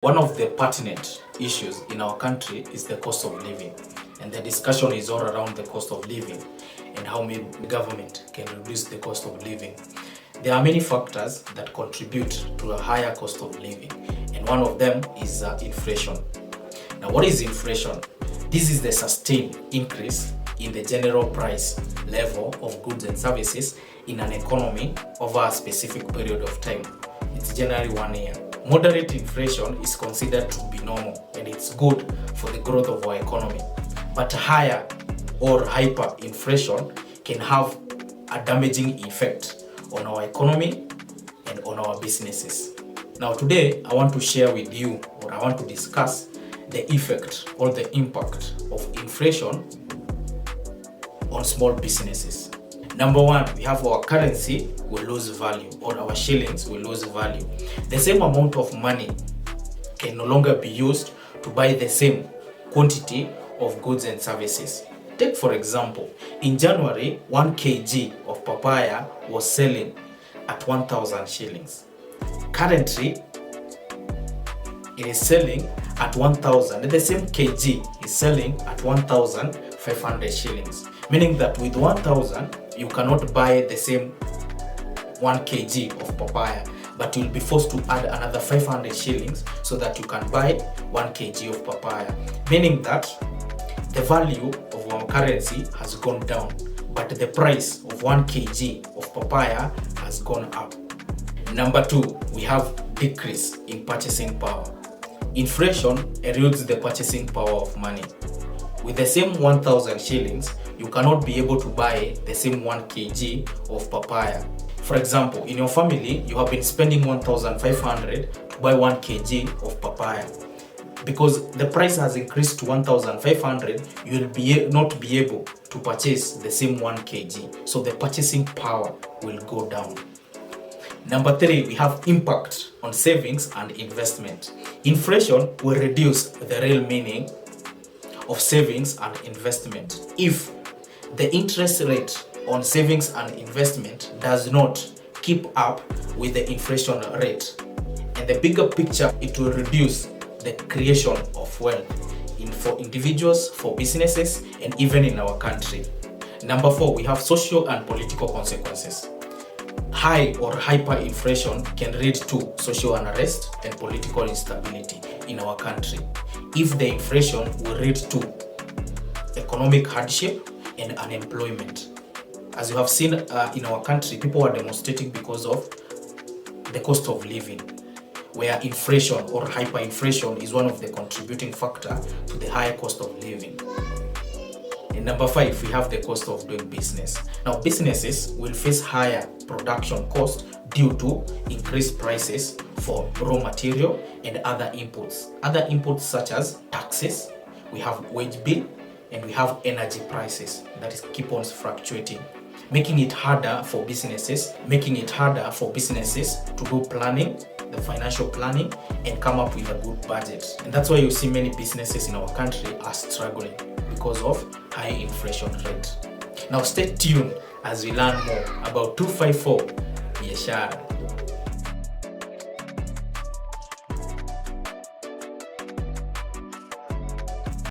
One of the pertinent issues in our country is the cost of living, and the discussion is all around the cost of living and how maybe the government can reduce the cost of living. There are many factors that contribute to a higher cost of living, and one of them is inflation. Now, what is inflation? This is the sustained increase in the general price level of goods and services in an economy over a specific period of time. It's generally 1 year. Moderate inflation is considered to be normal and it's good for the growth of our economy. But higher or hyperinflation can have a damaging effect on our economy and on our businesses. Now today I want to share with you, or I want to discuss the effect or the impact of inflation on small businesses. Number one, we have our currency will lose value, or our shillings will lose value. The same amount of money can no longer be used to buy the same quantity of goods and services. Take for example, in January, 1 kg of papaya was selling at 1,000 shillings. Currently, it is selling at 1,000. The same kg is selling at 1,500 shillings. Meaning that with 1,000, you cannot buy the same 1 kg of papaya, but you'll be forced to add another 500 shillings so that you can buy 1 kg of papaya. Meaning that the value of our currency has gone down, but the price of 1 kg of papaya has gone up. Number two, we have decrease in purchasing power. Inflation erodes the purchasing power of money. With the same 1,000 shillings, you cannot be able to buy the same 1 kg of papaya. For example, in your family, you have been spending 1,500 to buy 1 kg of papaya. Because the price has increased to 1,500, you will not be able to purchase the same 1 kg. So the purchasing power will go down. Number three, we have impact on savings and investment. Inflation will reduce the real meaning of savings and investment if the interest rate on savings and investment does not keep up with the inflation rate. And the bigger picture, it will reduce the creation of wealth for individuals, for businesses, and even in our country. Number four, we have social and political consequences. High or hyperinflation can lead to social unrest and political instability in our country if the inflation will lead to economic hardship and unemployment. As you have seen in our country, people are demonstrating because of the cost of living, where inflation or hyperinflation is one of the contributing factors to the higher cost of living. And number five, we have the cost of doing business. Now, businesses will face higher production costs due to increased prices for raw material and other inputs. Other inputs such as taxes, we have wage bill, and we have energy prices that keep on fluctuating, making it harder for businesses to do planning, the financial planning, and come up with a good budget. And that's why you see many businesses in our country are struggling because of high inflation rate. Now stay tuned as we learn more about 254 Biashara.